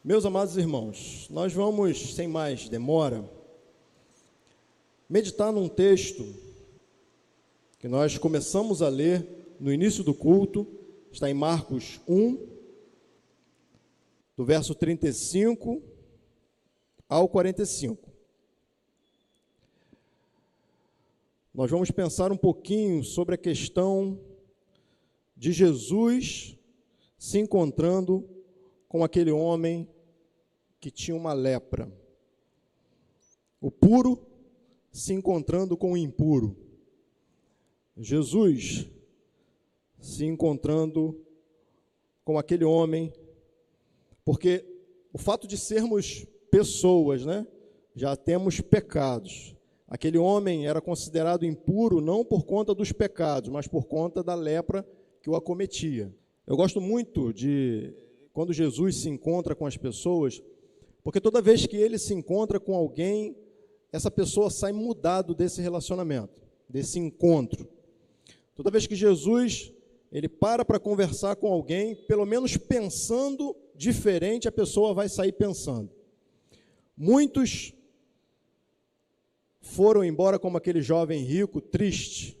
Meus amados irmãos, nós vamos, sem mais demora, meditar num texto que nós começamos a ler no início do culto, está em Marcos 1, do verso 35 ao 45. Nós vamos pensar um pouquinho sobre a questão de Jesus se encontrando com aquele homem que tinha uma lepra. O puro se encontrando com o impuro. Jesus se encontrando com aquele homem, porque o fato de sermos pessoas, né, já temos pecados. Aquele homem era considerado impuro não por conta dos pecados, mas por conta da lepra que o acometia. Eu gosto muito de quando Jesus se encontra com as pessoas, porque toda vez que ele se encontra com alguém, essa pessoa sai mudado desse relacionamento, desse encontro. Toda vez que Jesus ele para conversar com alguém, pelo menos pensando diferente, a pessoa vai sair pensando. Muitos foram embora como aquele jovem rico, triste,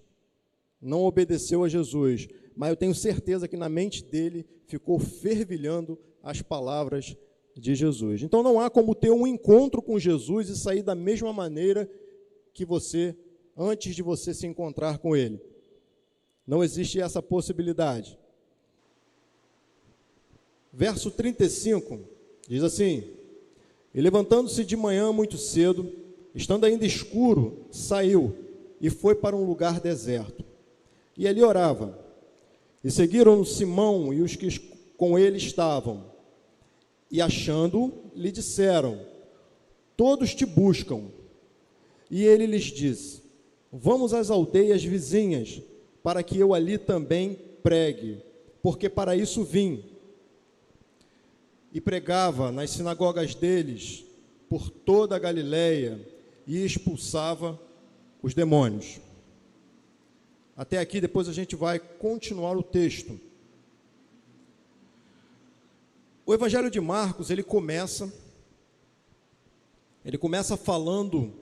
não obedeceu a Jesus, mas eu tenho certeza que na mente dele ficou fervilhando as palavras de Jesus. Então não há como ter um encontro com Jesus e sair da mesma maneira que você, antes de você se encontrar com ele. Não existe essa possibilidade. Verso 35 diz assim: e levantando-se de manhã muito cedo, estando ainda escuro, saiu e foi para um lugar deserto. E ali orava. E seguiram Simão e os que com ele estavam. E achando-o, lhe disseram: todos te buscam. E ele lhes disse: vamos às aldeias vizinhas, para que eu ali também pregue, porque para isso vim. E pregava nas sinagogas deles, por toda a Galileia, e expulsava os demônios. Até aqui, depois a gente vai continuar o texto. O Evangelho de Marcos, ele começa falando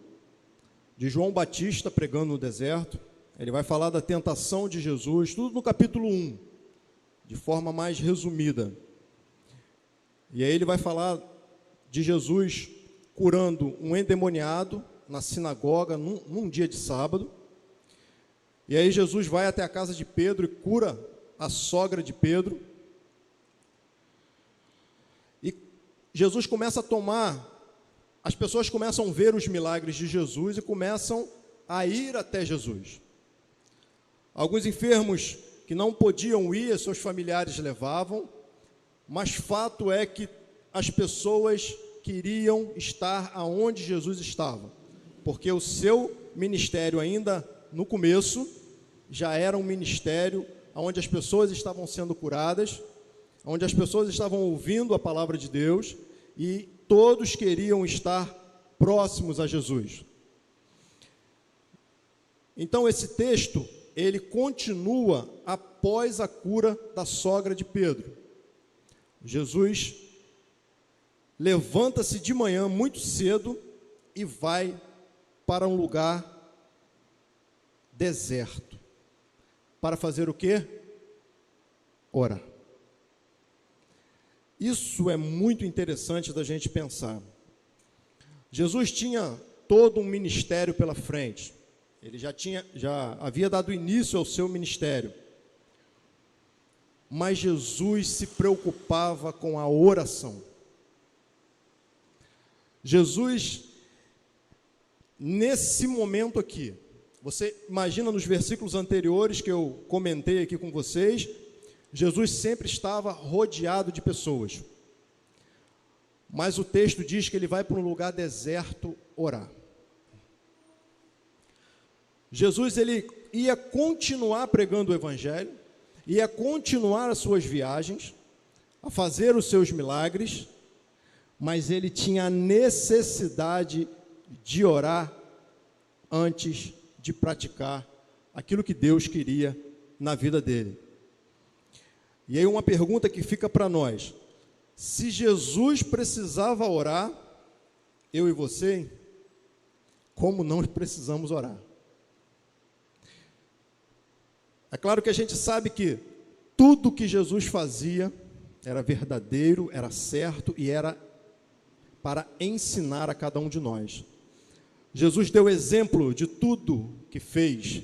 de João Batista pregando no deserto. Ele vai falar da tentação de Jesus, tudo no capítulo 1, de forma mais resumida. E aí ele vai falar de Jesus curando um endemoniado na sinagoga, num dia de sábado. E aí Jesus vai até a casa de Pedro e cura a sogra de Pedro. E Jesus começa a as pessoas começam a ver os milagres de Jesus e começam a ir até Jesus. Alguns enfermos que não podiam ir, seus familiares levavam, mas fato é que as pessoas queriam estar aonde Jesus estava, porque o seu ministério ainda no começo já era um ministério onde as pessoas estavam sendo curadas, onde as pessoas estavam ouvindo a palavra de Deus e todos queriam estar próximos a Jesus. Então esse texto, ele continua após a cura da sogra de Pedro. Jesus levanta-se de manhã muito cedo e vai para um lugar deserto. Para fazer o quê? Orar. Isso é muito interessante da gente pensar. Jesus tinha todo um ministério pela frente. Ele já havia dado início ao seu ministério. Mas Jesus se preocupava com a oração. Jesus, nesse momento aqui, você imagina nos versículos anteriores que eu comentei aqui com vocês, Jesus sempre estava rodeado de pessoas. Mas o texto diz que ele vai para um lugar deserto orar. Jesus, ele ia continuar pregando o evangelho, ia continuar as suas viagens, a fazer os seus milagres, mas ele tinha a necessidade de orar antes de praticar aquilo que Deus queria na vida dele. E aí uma pergunta que fica para nós: se Jesus precisava orar, eu e você, como não precisamos orar? É claro que a gente sabe que tudo que Jesus fazia era verdadeiro, era certo e era para ensinar a cada um de nós. Jesus deu exemplo de tudo que fez.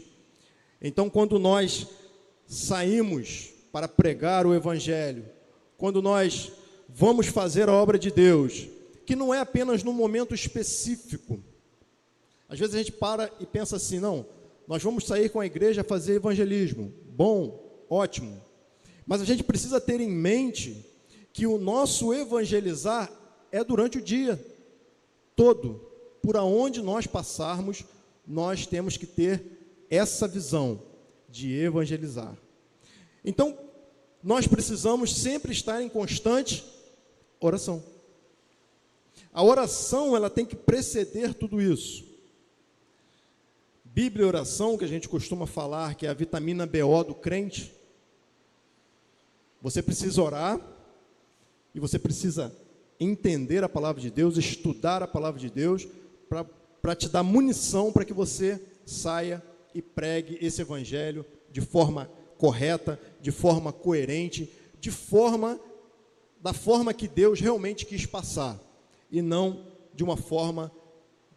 Então, quando nós saímos para pregar o Evangelho, quando nós vamos fazer a obra de Deus, que não é apenas num momento específico. Às vezes a gente para e pensa assim: não, nós vamos sair com a igreja a fazer evangelismo. Bom, ótimo. Mas a gente precisa ter em mente que o nosso evangelizar é durante o dia todo. Por aonde nós passarmos, nós temos que ter essa visão de evangelizar. Então, nós precisamos sempre estar em constante oração. A oração, ela tem que preceder tudo isso. Bíblia e oração, que a gente costuma falar que é a vitamina BO do crente. Você precisa orar e você precisa entender a palavra de Deus, estudar a palavra de Deus, para te dar munição para que você saia e pregue esse evangelho de forma correta, de forma coerente, da forma que Deus realmente quis passar, e não de uma forma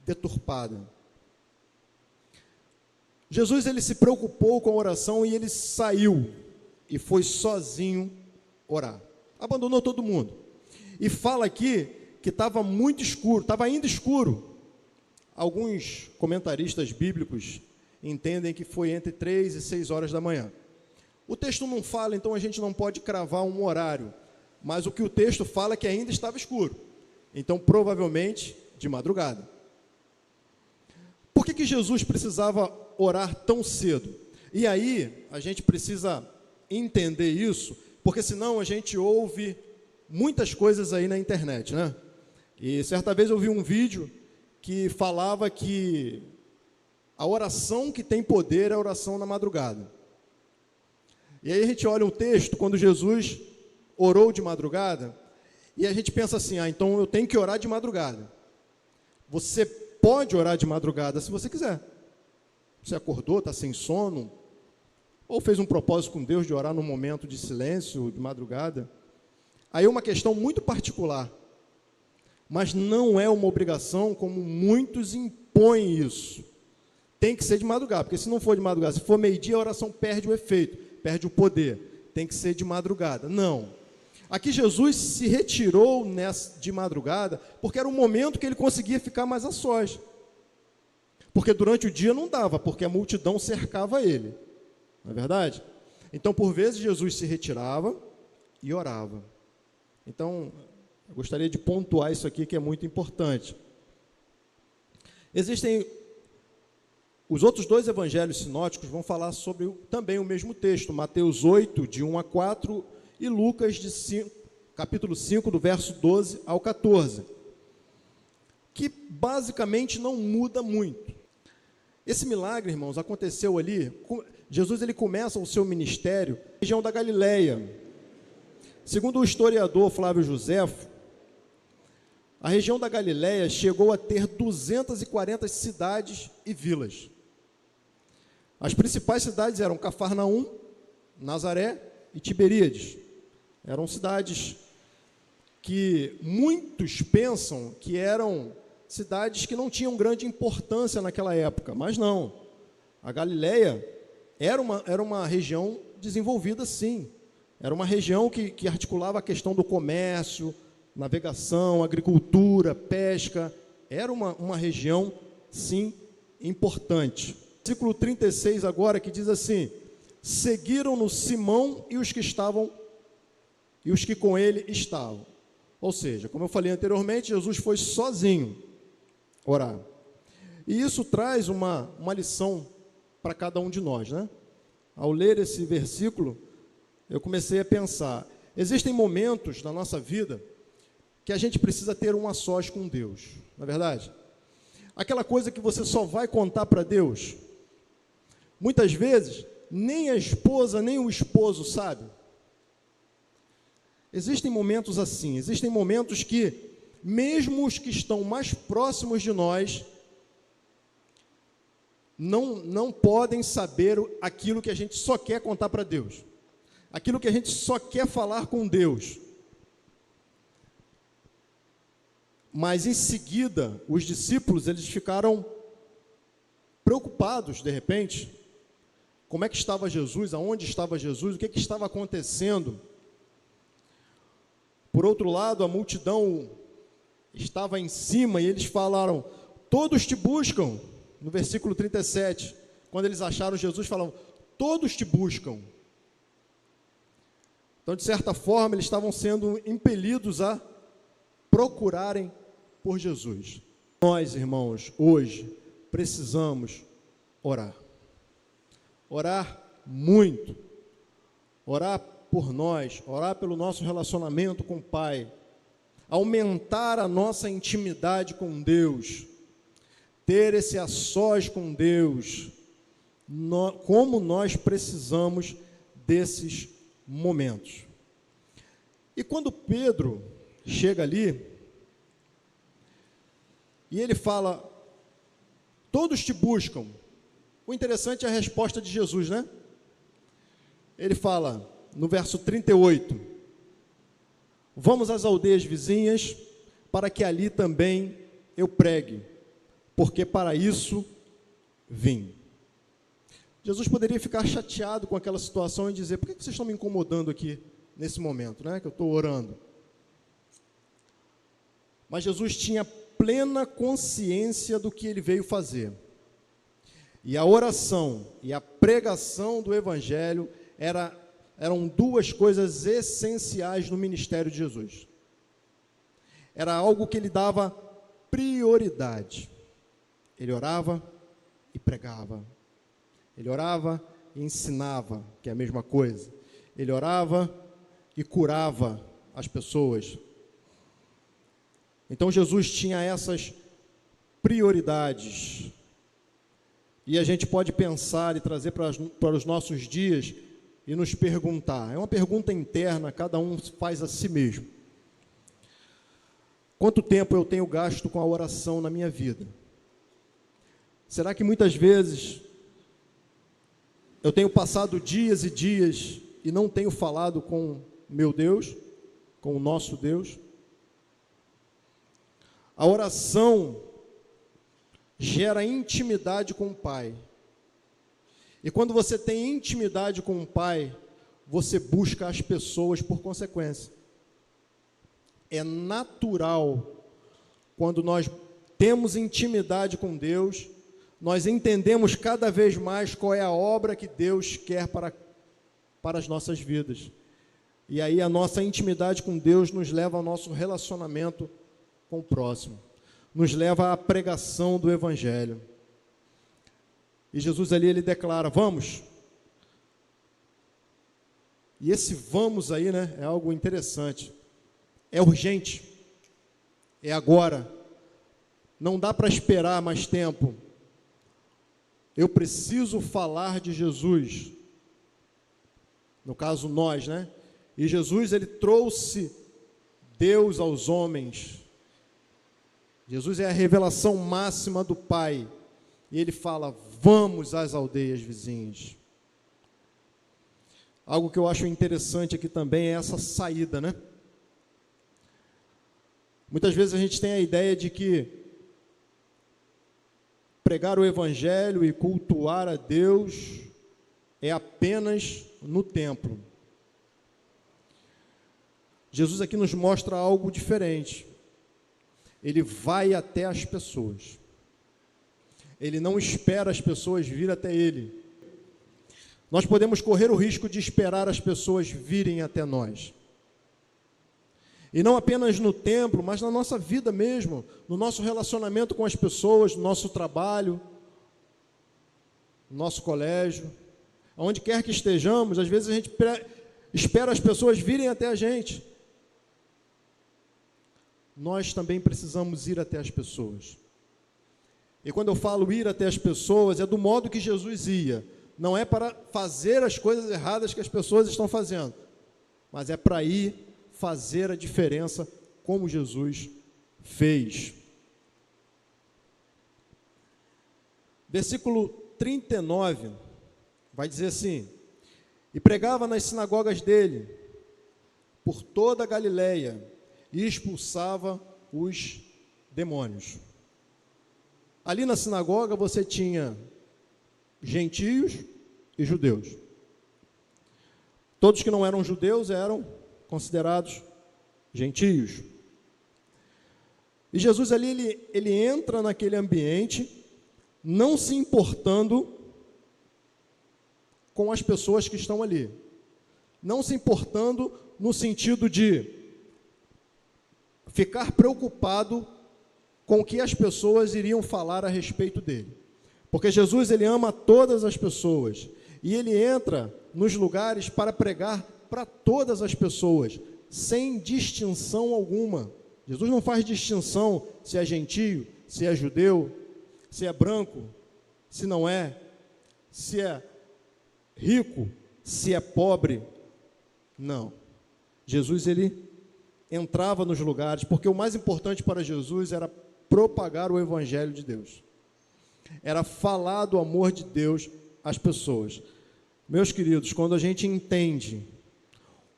deturpada. Jesus, ele se preocupou com a oração e ele saiu e foi sozinho orar. Abandonou todo mundo. E fala aqui que estava muito escuro, estava ainda escuro. Alguns comentaristas bíblicos entendem que foi entre 3 e 6 horas da manhã. O texto não fala, então a gente não pode cravar um horário, mas o que o texto fala é que ainda estava escuro. Então, provavelmente, de madrugada. Por que Jesus precisava orar tão cedo? E aí, a gente precisa entender isso, porque senão a gente ouve muitas coisas aí na internet, né? E certa vez eu vi um vídeo que falava que a oração que tem poder é a oração na madrugada. E aí a gente olha o texto, quando Jesus orou de madrugada, e a gente pensa assim: então eu tenho que orar de madrugada. Você pode orar de madrugada se você quiser. Você acordou, está sem sono, ou fez um propósito com Deus de orar num momento de silêncio, de madrugada. Aí é uma questão muito particular, mas não é uma obrigação como muitos impõem isso. Tem que ser de madrugada, porque se não for de madrugada, se for meio-dia, a oração perde o efeito, perde o poder. Tem que ser de madrugada. Não. Aqui Jesus se retirou de madrugada, porque era o momento que ele conseguia ficar mais a sós. Porque durante o dia não dava, porque a multidão cercava ele. Não é verdade? Então, por vezes, Jesus se retirava e orava. Então, eu gostaria de pontuar isso aqui, que é muito importante. Existem os outros dois evangelhos sinóticos, vão falar sobre também o mesmo texto, Mateus 8, de 1 a 4, e Lucas, capítulo 5, do verso 12 ao 14, que basicamente não muda muito. Esse milagre, irmãos, aconteceu ali. Jesus, ele começa o seu ministério na região da Galileia. Segundo o historiador Flávio Joséfo, a região da Galileia chegou a ter 240 cidades e vilas. As principais cidades eram Cafarnaum, Nazaré e Tiberíades. Eram cidades que muitos pensam que eram cidades que não tinham grande importância naquela época, mas não. A Galileia era uma região desenvolvida, sim. Era uma região que articulava a questão do comércio, navegação, agricultura, pesca. Era uma região, sim, importante. Versículo 36 agora, que diz assim: seguiram-no Simão e os que com ele estavam. Ou seja, como eu falei anteriormente, Jesus foi sozinho orar. E isso traz uma lição para cada um de nós, né? Ao ler esse versículo, eu comecei a pensar, existem momentos na nossa vida que a gente precisa ter um a sós com Deus, não é verdade? Aquela coisa que você só vai contar para Deus muitas vezes, nem a esposa, nem o esposo sabe. Existem momentos assim, existem momentos que, mesmo os que estão mais próximos de nós, não podem saber aquilo que a gente só quer contar para Deus, aquilo que a gente só quer falar com Deus. Mas em seguida, os discípulos, eles ficaram preocupados, de repente, como é que estava Jesus, aonde estava Jesus, o que estava acontecendo. Por outro lado, a multidão estava em cima e eles falaram, todos te buscam, no versículo 37, quando eles acharam Jesus, falaram, todos te buscam. Então, de certa forma, eles estavam sendo impelidos a procurarem por Jesus. Nós, irmãos, hoje, precisamos orar. Orar muito. Orar por nós, orar pelo nosso relacionamento com o Pai. Aumentar a nossa intimidade com Deus. Ter esse a sós com Deus. Como nós precisamos desses momentos. E quando Pedro chega ali, e ele fala, todos te buscam. O interessante é a resposta de Jesus, né? Ele fala, no verso 38, vamos às aldeias vizinhas, para que ali também eu pregue, porque para isso vim. Jesus poderia ficar chateado com aquela situação e dizer, por que vocês estão me incomodando aqui, nesse momento, né, que eu estou orando? Mas Jesus tinha plena consciência do que ele veio fazer. E a oração e a pregação do Evangelho eram duas coisas essenciais no ministério de Jesus. Era algo que ele dava prioridade. Ele orava e pregava. Ele orava e ensinava, que é a mesma coisa. Ele orava e curava as pessoas. Então Jesus tinha essas prioridades. E a gente pode pensar e trazer para os nossos dias e nos perguntar. É uma pergunta interna, cada um faz a si mesmo. Quanto tempo eu tenho gasto com a oração na minha vida? Será que muitas vezes eu tenho passado dias e dias e não tenho falado com meu Deus, com o nosso Deus? A oração gera intimidade com o Pai. E quando você tem intimidade com o Pai, você busca as pessoas por consequência. É natural, quando nós temos intimidade com Deus, nós entendemos cada vez mais qual é a obra que Deus quer para as nossas vidas. E aí a nossa intimidade com Deus nos leva ao nosso relacionamento com o próximo, nos leva à pregação do Evangelho. E Jesus ali, ele declara, vamos. E esse vamos aí, né, é algo interessante. É urgente. É agora. Não dá para esperar mais tempo. Eu preciso falar de Jesus. No caso, nós, né? E Jesus, ele trouxe Deus aos homens. Jesus é a revelação máxima do Pai. E ele fala, vamos às aldeias vizinhas. Algo que eu acho interessante aqui também é essa saída, né? Muitas vezes a gente tem a ideia de que pregar o Evangelho e cultuar a Deus é apenas no templo. Jesus aqui nos mostra algo diferente. Ele vai até as pessoas. Ele não espera as pessoas vir até ele. Nós podemos correr o risco de esperar as pessoas virem até nós. E não apenas no templo, mas na nossa vida mesmo, no nosso relacionamento com as pessoas, no nosso trabalho, no nosso colégio, onde quer que estejamos, às vezes a gente espera as pessoas virem até a gente. Nós também precisamos ir até as pessoas. E quando eu falo ir até as pessoas, é do modo que Jesus ia, não é para fazer as coisas erradas que as pessoas estão fazendo, mas é para ir fazer a diferença como Jesus fez. Versículo 39 vai dizer assim: e pregava nas sinagogas dele por toda a Galileia e expulsava os demônios. Ali na sinagoga você tinha gentios e judeus. Todos que não eram judeus eram considerados gentios. E Jesus ali, ele entra naquele ambiente, não se importando com as pessoas que estão ali. Não se importando no sentido de ficar preocupado com o que as pessoas iriam falar a respeito dele. Porque Jesus, ele ama todas as pessoas. E ele entra nos lugares para pregar para todas as pessoas, sem distinção alguma. Jesus não faz distinção se é gentio, se é judeu, se é branco, se não é, se é rico, se é pobre. Não. Jesus, ele entrava nos lugares, porque o mais importante para Jesus era propagar o evangelho de Deus. Era falar do amor de Deus às pessoas. Meus queridos, quando a gente entende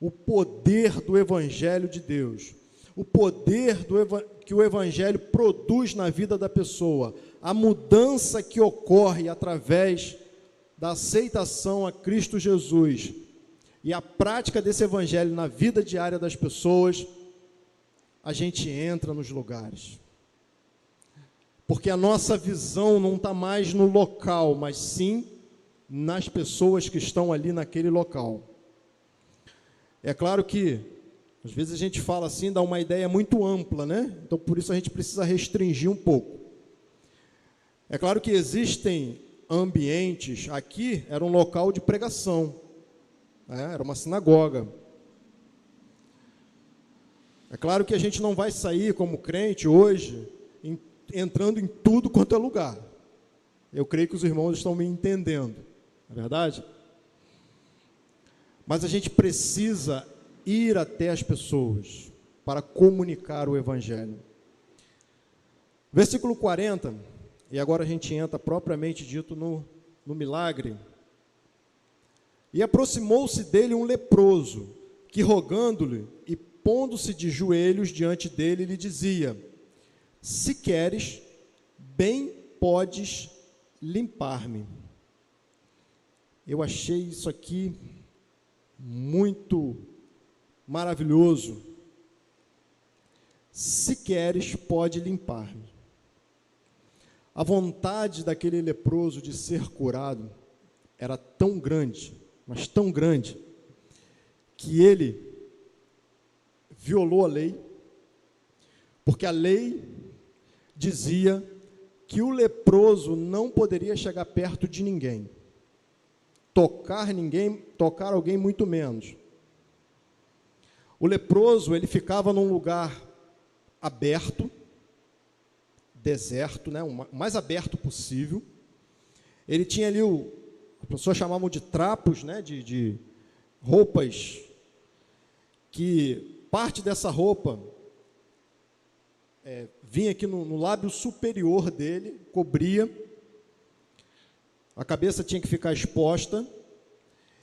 o poder do evangelho de Deus, o poder que o evangelho produz na vida da pessoa, a mudança que ocorre através da aceitação a Cristo Jesus e a prática desse evangelho na vida diária das pessoas, a gente entra nos lugares. Porque a nossa visão não está mais no local, mas sim nas pessoas que estão ali naquele local. É claro que, às vezes a gente fala assim, dá uma ideia muito ampla, né? Então, por isso a gente precisa restringir um pouco. É claro que existem ambientes, aqui era um local de pregação, né? Era uma sinagoga. É claro que a gente não vai sair como crente hoje, entrando em tudo quanto é lugar. Eu creio que os irmãos estão me entendendo, não é verdade? Mas a gente precisa ir até as pessoas para comunicar o evangelho. Versículo 40, e agora a gente entra propriamente dito no milagre. E aproximou-se dele um leproso, que rogando-lhe e pondo-se de joelhos diante dele, lhe dizia: se queres, bem podes limpar-me. Eu achei isso aqui muito maravilhoso. Se queres, pode limpar-me. A vontade daquele leproso de ser curado era tão grande, mas tão grande, que ele violou a lei, porque a lei dizia que o leproso não poderia chegar perto de ninguém, tocar alguém muito menos. O leproso, ele ficava num lugar aberto, deserto, né, o mais aberto possível. Ele tinha ali, as pessoas chamavam de trapos, né, de roupas, que parte dessa roupa vinha aqui no lábio superior dele, cobria, a cabeça tinha que ficar exposta,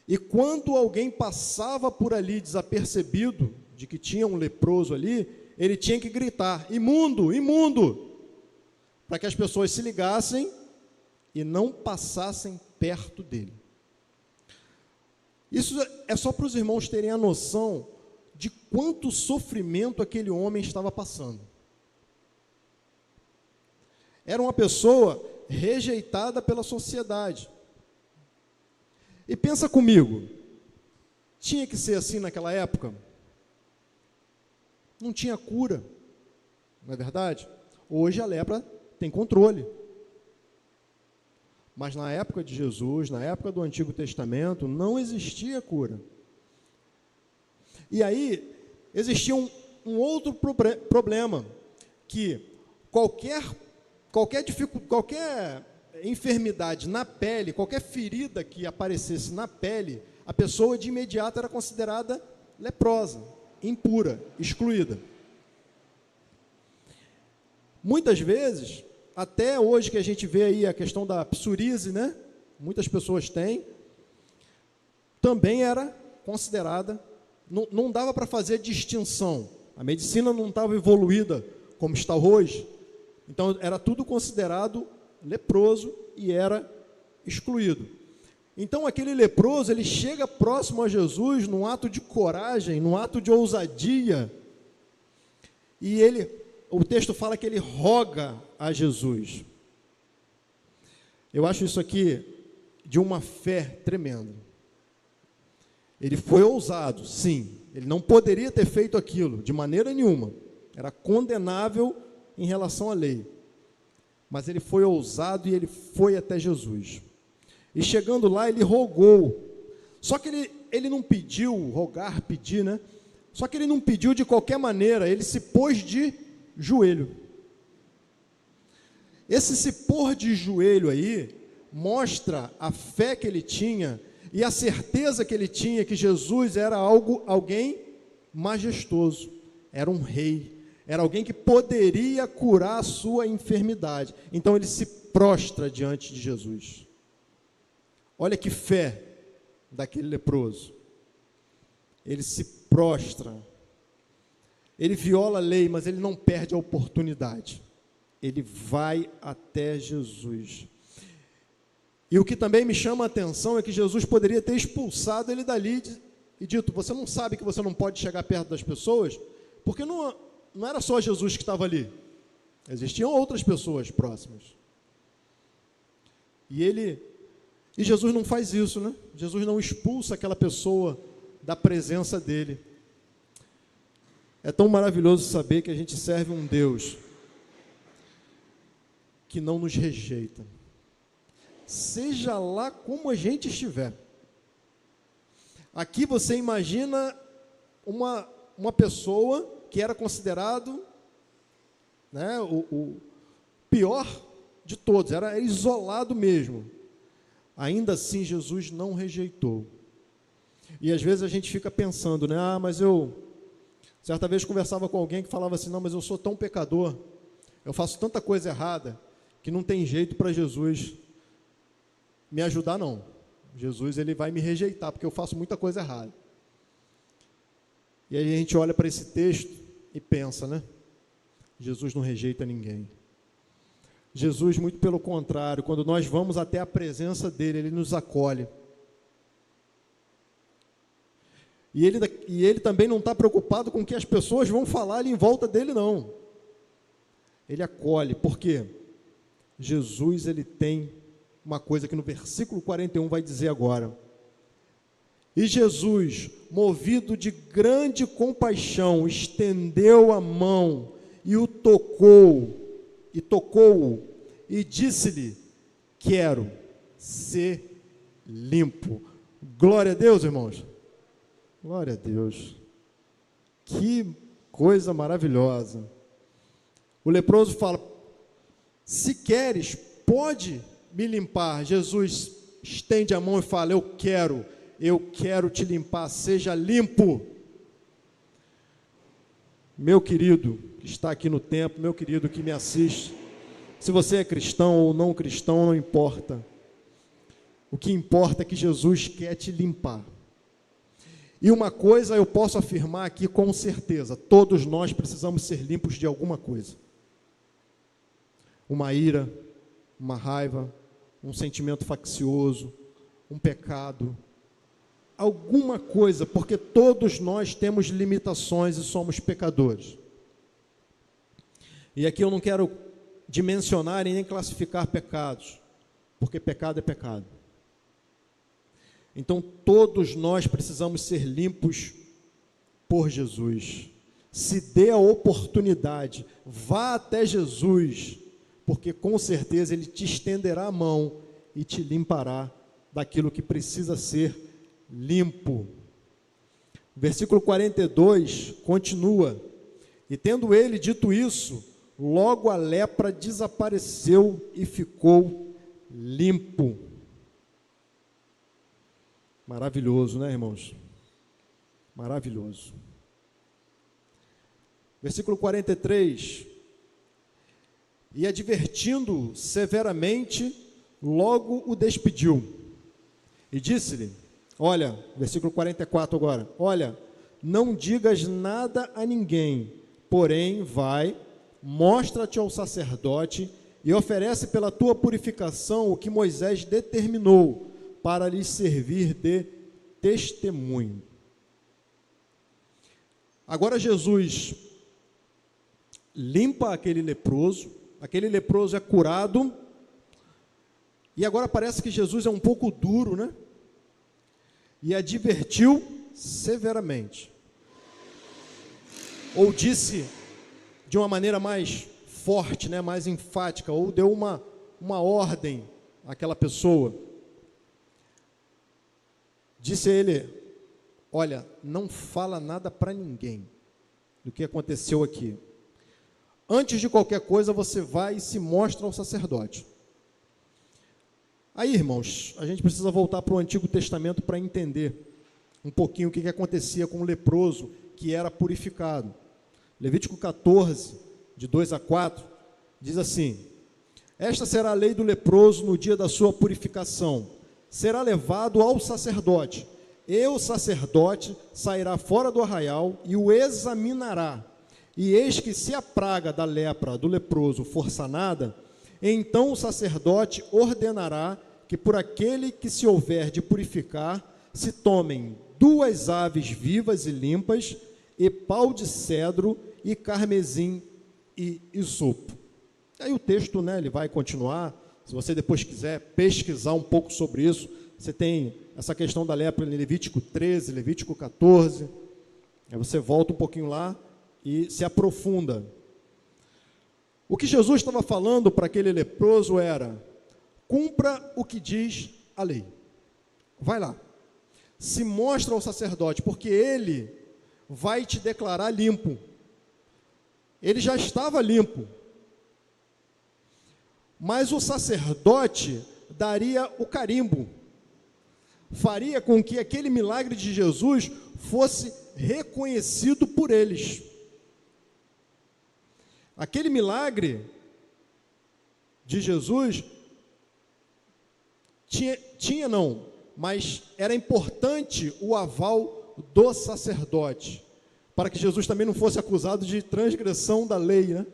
e quando alguém passava por ali desapercebido, de que tinha um leproso ali, ele tinha que gritar: imundo, imundo, para que as pessoas se ligassem e não passassem perto dele. Isso é só para os irmãos terem a noção de quanto sofrimento aquele homem estava passando. Era uma pessoa rejeitada pela sociedade. E pensa comigo, tinha que ser assim naquela época? Não tinha cura, não é verdade? Hoje a lepra tem controle. Mas na época de Jesus, na época do Antigo Testamento, não existia cura. E aí, existia um outro problema, que qualquer enfermidade na pele, qualquer ferida que aparecesse na pele, a pessoa de imediato era considerada leprosa, impura, excluída. Muitas vezes, até hoje que a gente vê aí a questão da psoríase, né? Muitas pessoas têm, também era considerada, não dava para fazer distinção. A medicina não estava evoluída como está hoje, então era tudo considerado leproso e era excluído. Então aquele leproso, ele chega próximo a Jesus num ato de coragem, num ato de ousadia, e o texto fala que ele roga a Jesus. Eu acho isso aqui de uma fé tremenda. Ele foi ousado, sim, ele não poderia ter feito aquilo, de maneira nenhuma, era condenável em relação à lei, mas ele foi ousado e ele foi até Jesus, e chegando lá ele rogou, só que ele não pediu, rogar, pedir, né? Só que ele não pediu de qualquer maneira, ele se pôs de joelho. Esse se pôr de joelho aí, mostra a fé que ele tinha, e a certeza que ele tinha que Jesus era alguém majestoso, era um rei, era alguém que poderia curar a sua enfermidade. Então ele se prostra diante de Jesus. Olha que fé daquele leproso. Ele se prostra. Ele viola a lei, mas ele não perde a oportunidade. Ele vai até Jesus. E o que também me chama a atenção é que Jesus poderia ter expulsado ele dali e dito: você não sabe que você não pode chegar perto das pessoas? Porque não era só Jesus que estava ali. Existiam outras pessoas próximas. E Jesus não faz isso, né? Jesus não expulsa aquela pessoa da presença dele. É tão maravilhoso saber que a gente serve um Deus que não nos rejeita. Seja lá como a gente estiver. Aqui você imagina uma pessoa que era considerado, né, o pior de todos, era isolado mesmo. Ainda assim, Jesus não rejeitou. E às vezes a gente fica pensando, né, mas certa vez conversava com alguém que falava assim: não, mas eu sou tão pecador, eu faço tanta coisa errada, que não tem jeito para Jesus me ajudar, não. Jesus, ele vai me rejeitar, porque eu faço muita coisa errada. E aí a gente olha para esse texto e pensa, né? Jesus não rejeita ninguém. Jesus, muito pelo contrário, quando nós vamos até a presença dele, ele nos acolhe. E ele também não está preocupado com o que as pessoas vão falar ali em volta dele, não. Ele acolhe, por quê? Jesus, ele tem uma coisa que no versículo 41 vai dizer agora: e Jesus, movido de grande compaixão, estendeu a mão e o tocou-o, e disse-lhe: quero ser limpo. Glória a Deus, irmãos. Glória a Deus. Que coisa maravilhosa. O leproso fala: se queres, pode me limpar. Jesus estende a mão e fala: eu quero te limpar, seja limpo. Meu querido que está aqui no templo, meu querido que me assiste, se você é cristão ou não cristão, não importa. O que importa é que Jesus quer te limpar. E uma coisa eu posso afirmar aqui com certeza: todos nós precisamos ser limpos de alguma coisa. Uma ira, uma raiva, um sentimento faccioso, um pecado, alguma coisa, porque todos nós temos limitações e somos pecadores. E aqui eu não quero dimensionar e nem classificar pecados, porque pecado é pecado. Então todos nós precisamos ser limpos por Jesus. Se dê a oportunidade, vá até Jesus, porque com certeza Ele te estenderá a mão e te limpará daquilo que precisa ser limpo. Versículo 42 continua: e tendo ele dito isso, logo a lepra desapareceu e ficou limpo. Maravilhoso, né, irmãos? Maravilhoso. Versículo 43. E advertindo severamente, logo o despediu. E disse-lhe, olha, versículo 44 agora, olha, não digas nada a ninguém, porém vai, mostra-te ao sacerdote e oferece pela tua purificação o que Moisés determinou para lhes servir de testemunho. Agora Jesus limpa aquele leproso é curado, e agora parece que Jesus é um pouco duro, né? E advertiu severamente. Ou disse de uma maneira mais forte, né, mais enfática, ou deu uma ordem àquela pessoa. Disse a ele, olha, não fala nada para ninguém do que aconteceu aqui. Antes de qualquer coisa, você vai e se mostra ao sacerdote. Aí, irmãos, a gente precisa voltar para o Antigo Testamento para entender um pouquinho o que acontecia com o leproso que era purificado. Levítico 14, de 2 a 4, diz assim, esta será a lei do leproso no dia da sua purificação. Será levado ao sacerdote, e o sacerdote sairá fora do arraial e o examinará. E eis que se a praga da lepra do leproso for sanada, então o sacerdote ordenará que por aquele que se houver de purificar, se tomem 2 aves vivas e limpas, e pau de cedro, e carmesim e isopo. Aí o texto, né, ele vai continuar. Se você depois quiser pesquisar um pouco sobre isso, você tem essa questão da lepra em Levítico 13, Levítico 14. Aí você volta um pouquinho lá e se aprofunda. O que Jesus estava falando para aquele leproso era, cumpra o que diz a lei. Vai lá. Se mostra ao sacerdote, porque ele vai te declarar limpo. Ele já estava limpo. Mas o sacerdote daria o carimbo. Faria com que aquele milagre de Jesus fosse reconhecido por eles. Aquele milagre de Jesus mas era importante o aval do sacerdote, para que Jesus também não fosse acusado de transgressão da lei, né?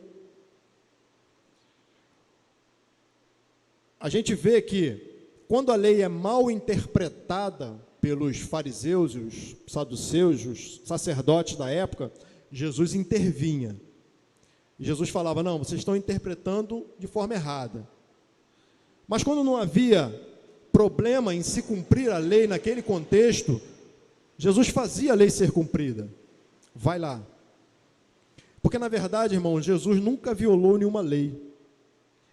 A gente vê que, quando a lei é mal interpretada pelos fariseus, os saduceus, os sacerdotes da época, Jesus intervinha. Jesus falava, não, vocês estão interpretando de forma errada. Mas quando não havia problema em se cumprir a lei naquele contexto, Jesus fazia a lei ser cumprida. Vai lá. Porque, na verdade, irmão, Jesus nunca violou nenhuma lei.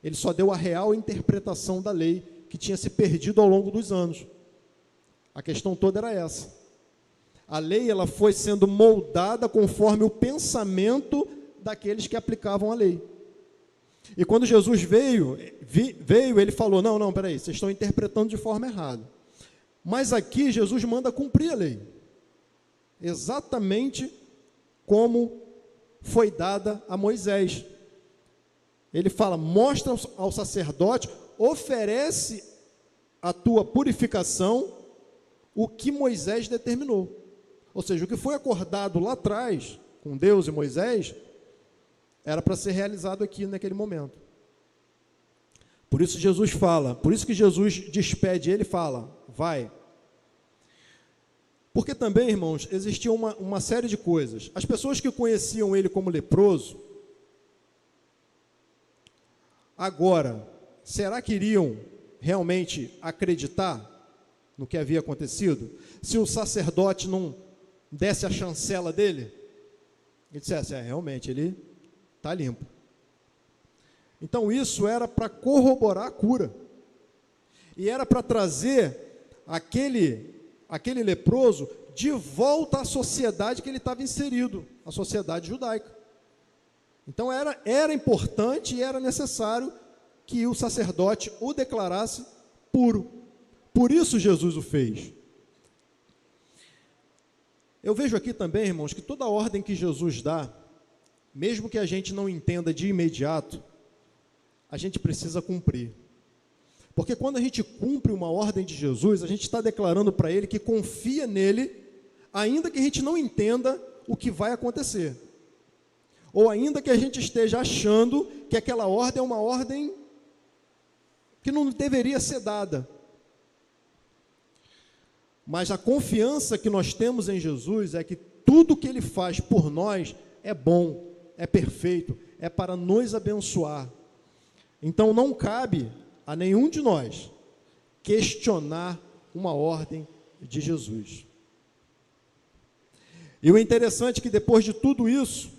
Ele só deu a real interpretação da lei, que tinha se perdido ao longo dos anos. A questão toda era essa. A lei, ela foi sendo moldada conforme o pensamento daqueles que aplicavam a lei. E quando Jesus veio, ele falou, não, peraí, vocês estão interpretando de forma errada. Mas aqui Jesus manda cumprir a lei. Exatamente como foi dada a Moisés. Ele fala, mostra ao sacerdote, oferece a tua purificação, o que Moisés determinou. Ou seja, o que foi acordado lá atrás, com Deus e Moisés, era para ser realizado aqui naquele momento. Por isso Jesus fala, por isso que Jesus despede ele e fala, vai. Porque também, irmãos, existia uma série de coisas. As pessoas que conheciam ele como leproso, agora, será que iriam realmente acreditar no que havia acontecido? Se o sacerdote não desse a chancela dele, e dissesse, realmente, ele está limpo. Então isso era para corroborar a cura. E era para trazer aquele leproso de volta à sociedade que ele estava inserido, a sociedade judaica. Então era importante e era necessário que o sacerdote o declarasse puro. Por isso Jesus o fez. Eu vejo aqui também, irmãos, que toda ordem que Jesus dá, mesmo que a gente não entenda de imediato, a gente precisa cumprir. Porque quando a gente cumpre uma ordem de Jesus, a gente está declarando para Ele que confia nele, ainda que a gente não entenda o que vai acontecer. Ou ainda que a gente esteja achando que aquela ordem é uma ordem que não deveria ser dada. Mas a confiança que nós temos em Jesus é que tudo que Ele faz por nós é bom, é perfeito, é para nos abençoar. Então não cabe a nenhum de nós questionar uma ordem de Jesus. E o interessante é que depois de tudo isso,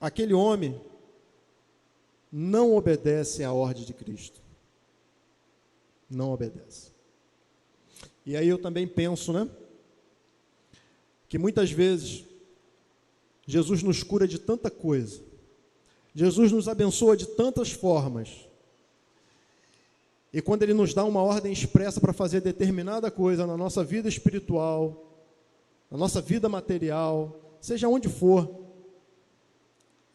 aquele homem não obedece à ordem de Cristo. Não obedece. E aí eu também penso, né, que muitas vezes Jesus nos cura de tanta coisa, Jesus nos abençoa de tantas formas, e quando Ele nos dá uma ordem expressa para fazer determinada coisa na nossa vida espiritual, na nossa vida material, seja onde for,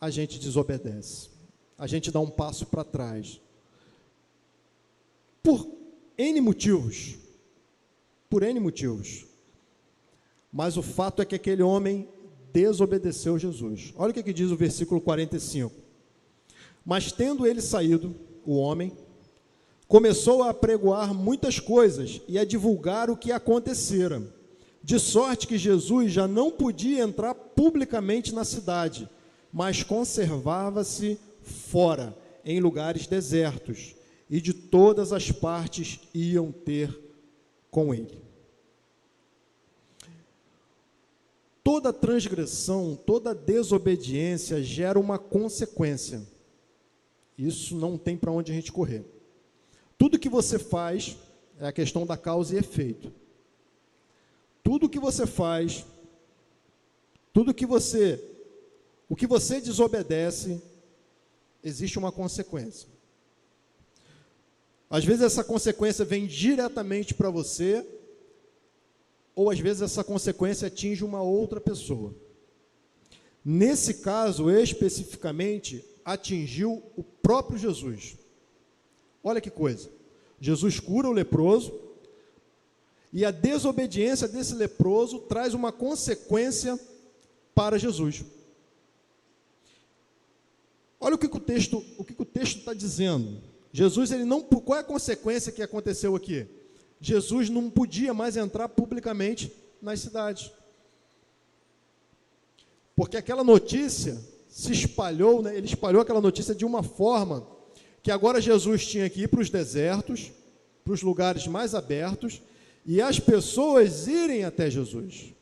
a gente desobedece, a gente dá um passo para trás, por N motivos, mas o fato é que aquele homem desobedeceu Jesus. Olha o que diz o versículo 45. Mas tendo ele saído, o homem, começou a apregoar muitas coisas e a divulgar o que acontecera, de sorte que Jesus já não podia entrar publicamente na cidade, mas conservava-se fora, em lugares desertos, e de todas as partes iam ter com ele. Toda transgressão, toda desobediência gera uma consequência. Isso não tem para onde a gente correr. Tudo que você faz é a questão da causa e efeito. Tudo que você faz, o que você desobedece, existe uma consequência. Às vezes essa consequência vem diretamente para você, ou às vezes essa consequência atinge uma outra pessoa. Nesse caso, especificamente, atingiu o próprio Jesus. Olha que coisa. Jesus cura o leproso, e a desobediência desse leproso traz uma consequência para Jesus. Olha o que o texto está dizendo. Jesus, qual é a consequência que aconteceu aqui? Jesus não podia mais entrar publicamente nas cidades. Porque aquela notícia se espalhou, né? Ele espalhou aquela notícia de uma forma que agora Jesus tinha que ir para os desertos, para os lugares mais abertos, e as pessoas irem até Jesus.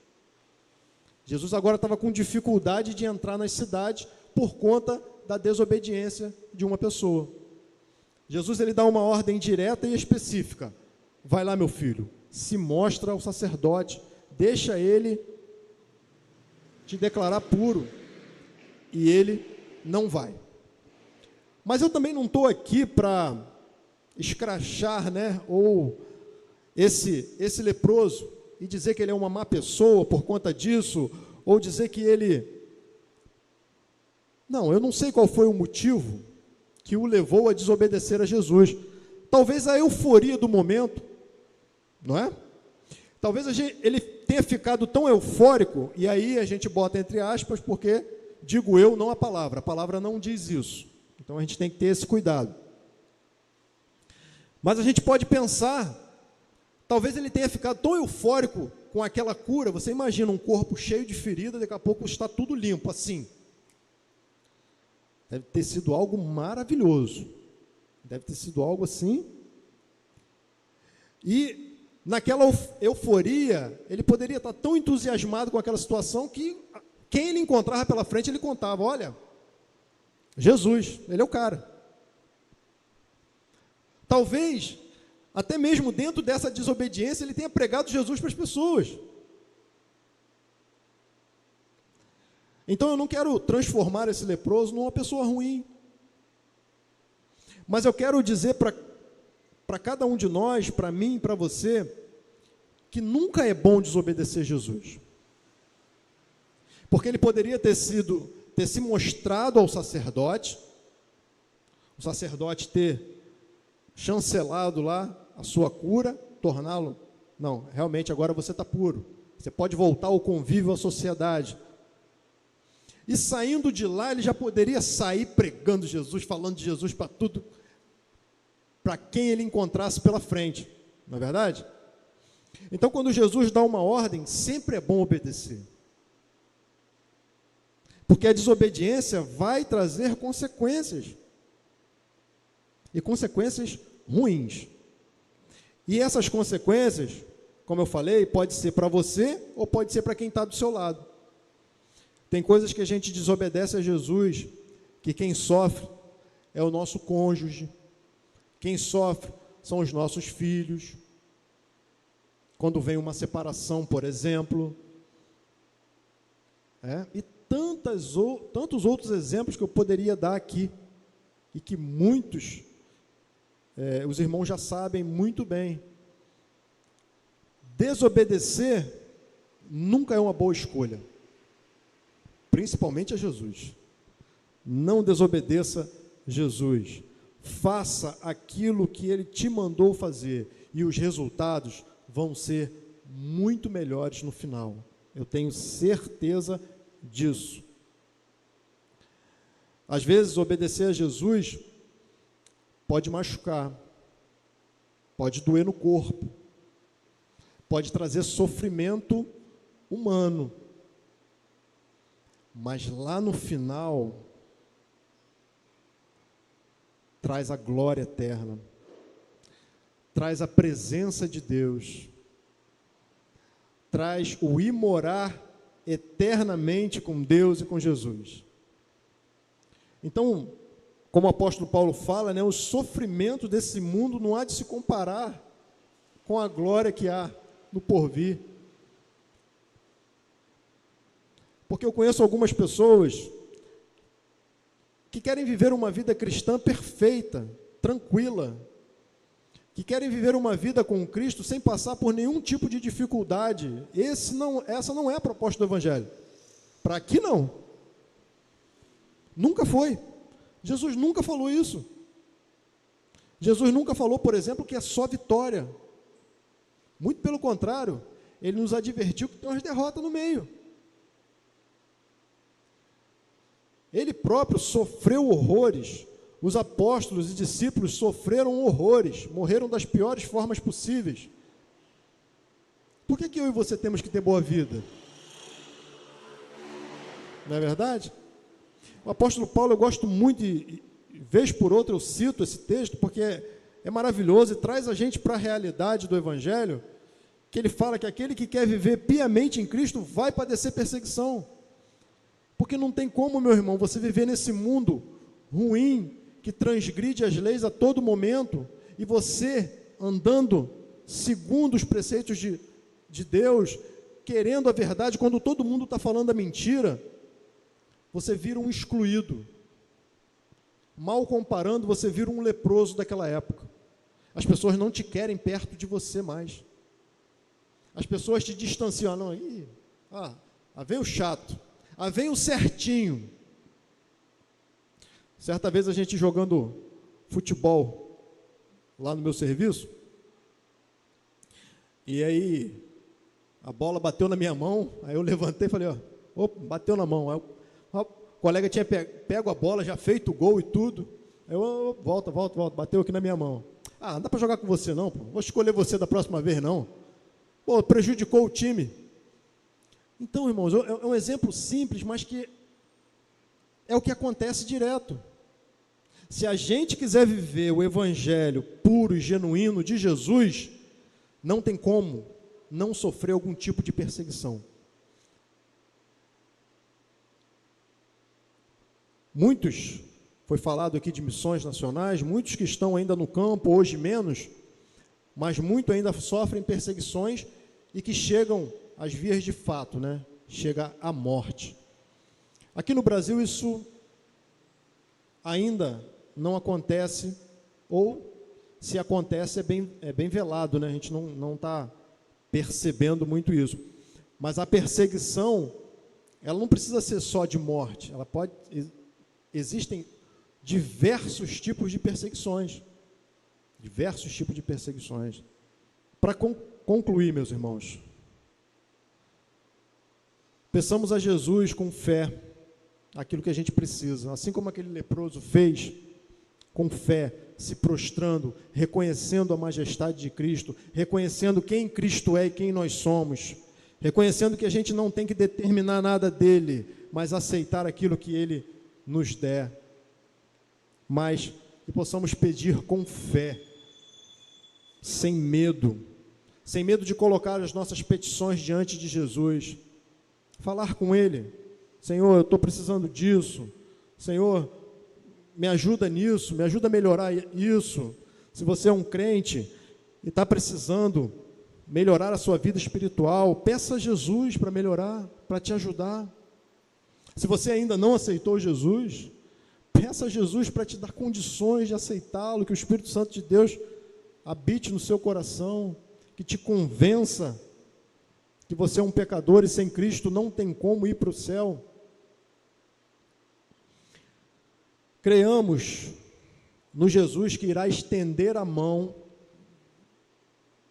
Jesus agora estava com dificuldade de entrar nas cidades por conta da desobediência de uma pessoa. Jesus, ele dá uma ordem direta e específica. Vai lá, meu filho, se mostra ao sacerdote, deixa ele te declarar puro. E ele não vai. Mas eu também não estou aqui para escrachar, né, ou esse leproso e dizer que ele é uma má pessoa por conta disso, ou dizer que ele... Não, eu não sei qual foi o motivo que o levou a desobedecer a Jesus. Talvez a euforia do momento, não é? Talvez ele tenha ficado tão eufórico, e aí a gente bota entre aspas, porque, digo eu, não a palavra não diz isso. Então a gente tem que ter esse cuidado. Mas a gente pode pensar, talvez ele tenha ficado tão eufórico com aquela cura. Você imagina um corpo cheio de ferida, daqui a pouco está tudo limpo, assim. Deve ter sido algo maravilhoso. Deve ter sido algo assim. E naquela euforia, ele poderia estar tão entusiasmado com aquela situação que quem ele encontrava pela frente, ele contava, olha, Jesus, ele é o cara. Talvez, até mesmo dentro dessa desobediência, ele tenha pregado Jesus para as pessoas. Então eu não quero transformar esse leproso numa pessoa ruim. Mas eu quero dizer para cada um de nós, para mim e para você, que nunca é bom desobedecer Jesus. Porque ele poderia ter se mostrado ao sacerdote, o sacerdote ter chancelado lá a sua cura, torná-lo, não, realmente agora você está puro, você pode voltar ao convívio, à sociedade. E saindo de lá, ele já poderia sair pregando Jesus, falando de Jesus para tudo, para quem ele encontrasse pela frente, não é verdade? Então, quando Jesus dá uma ordem, sempre é bom obedecer. Porque a desobediência vai trazer consequências. E consequências ruins. E essas consequências, como eu falei, pode ser para você ou pode ser para quem está do seu lado. Tem coisas que a gente desobedece a Jesus, que quem sofre é o nosso cônjuge, quem sofre são os nossos filhos. Quando vem uma separação, por exemplo. E tantos outros exemplos que eu poderia dar aqui, e que muitos, os irmãos já sabem muito bem. Desobedecer nunca é uma boa escolha, principalmente a Jesus. Não desobedeça Jesus. Faça aquilo que ele te mandou fazer, e os resultados vão ser muito melhores no final. Eu tenho certeza disso. Às vezes, obedecer a Jesus pode machucar, pode doer no corpo, pode trazer sofrimento humano, mas lá no final traz a glória eterna, traz a presença de Deus, traz o ir morar eternamente com Deus e com Jesus. Então, como o apóstolo Paulo fala, o sofrimento desse mundo não há de se comparar com a glória que há no porvir. Porque eu conheço algumas pessoas que querem viver uma vida cristã perfeita, tranquila, que querem viver uma vida com Cristo sem passar por nenhum tipo de dificuldade. Essa não é a proposta do Evangelho. Para aqui não. Nunca foi. Jesus nunca falou isso. Jesus nunca falou, por exemplo, que é só vitória. Muito pelo contrário, ele nos advertiu que tem umas derrotas no meio. Ele próprio sofreu horrores. Os apóstolos e discípulos sofreram horrores, morreram das piores formas possíveis. Por que eu e você temos que ter boa vida? Não é verdade? O apóstolo Paulo, eu gosto muito, e vez por outra eu cito esse texto, porque é maravilhoso e traz a gente para a realidade do Evangelho, que ele fala que aquele que quer viver piamente em Cristo vai padecer perseguição. Porque não tem como, meu irmão, você viver nesse mundo ruim, que transgride as leis a todo momento, e você andando segundo os preceitos de Deus, querendo a verdade, quando todo mundo está falando a mentira, você vira um excluído. Mal comparando, você vira um leproso daquela época. As pessoas não te querem perto de você mais. As pessoas te distanciam. Não, vem o chato, vem o certinho. Certa vez a gente jogando futebol lá no meu serviço, e aí a bola bateu na minha mão, aí eu levantei e falei, bateu na mão. Aí o colega tinha pego a bola, já feito o gol e tudo. Aí eu, volta, bateu aqui na minha mão. Não dá para jogar com você não, pô. Vou escolher você da próxima vez não. Pô, prejudicou o time. Então, irmãos, é um exemplo simples, mas que é o que acontece direto. Se a gente quiser viver o evangelho puro e genuíno de Jesus, não tem como não sofrer algum tipo de perseguição. Muitos, foi falado aqui de missões nacionais, muitos que estão ainda no campo, hoje menos, mas muitos ainda sofrem perseguições e que chegam às vias de fato, chega à morte. Aqui no Brasil isso ainda não acontece ou se acontece é bem velado, né? A gente não está percebendo muito isso. Mas a perseguição, ela não precisa ser só de morte, existem diversos tipos de perseguições. Diversos tipos de perseguições. Para concluir, meus irmãos, peçamos a Jesus com fé aquilo que a gente precisa, assim como aquele leproso fez, com fé, se prostrando, reconhecendo a majestade de Cristo, reconhecendo quem Cristo é e quem nós somos, reconhecendo que a gente não tem que determinar nada dele, mas aceitar aquilo que ele nos der, mas que possamos pedir com fé, sem medo de colocar as nossas petições diante de Jesus, falar com ele: Senhor, eu estou precisando disso, Senhor, me ajuda nisso, me ajuda a melhorar isso. Se você é um crente e está precisando melhorar a sua vida espiritual, peça a Jesus para melhorar, para te ajudar. Se você ainda não aceitou Jesus, peça a Jesus para te dar condições de aceitá-lo, que o Espírito Santo de Deus habite no seu coração, que te convença que você é um pecador e sem Cristo não tem como ir para o céu. Creamos no Jesus que irá estender a mão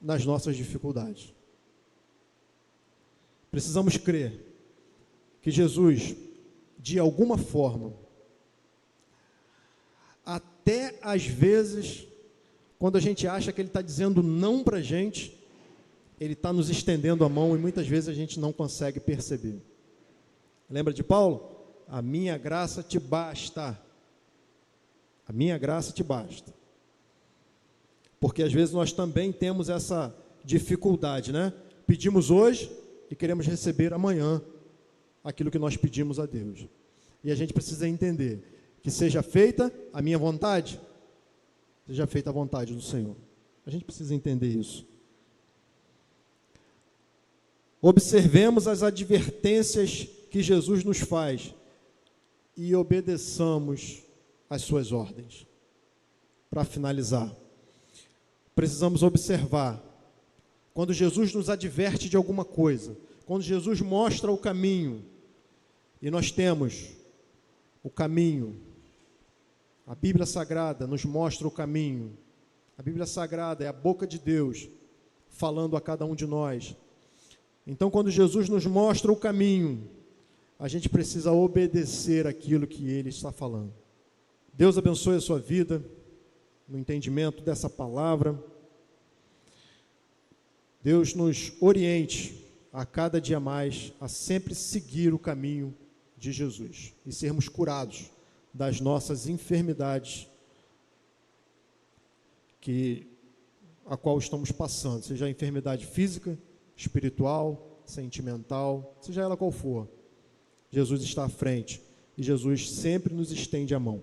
nas nossas dificuldades. Precisamos crer que Jesus, de alguma forma, até às vezes, quando a gente acha que Ele está dizendo não para a gente, Ele está nos estendendo a mão e muitas vezes a gente não consegue perceber. Lembra de Paulo? A minha graça te basta. A minha graça te basta. Porque às vezes nós também temos essa dificuldade, né? Pedimos hoje e queremos receber amanhã aquilo que nós pedimos a Deus. E a gente precisa entender que seja feita a minha vontade, seja feita a vontade do Senhor. A gente precisa entender isso. Observemos as advertências que Jesus nos faz e obedeçamos as suas ordens. Para finalizar, precisamos observar, quando Jesus nos adverte de alguma coisa, quando Jesus mostra o caminho, e nós temos o caminho, a Bíblia Sagrada nos mostra o caminho, a Bíblia Sagrada é a boca de Deus, falando a cada um de nós. Então, quando Jesus nos mostra o caminho, a gente precisa obedecer aquilo que Ele está falando. Deus abençoe a sua vida, no entendimento dessa palavra. Deus nos oriente a cada dia mais a sempre seguir o caminho de Jesus e sermos curados das nossas enfermidades a qual estamos passando, seja a enfermidade física, espiritual, sentimental, seja ela qual for. Jesus está à frente e Jesus sempre nos estende a mão.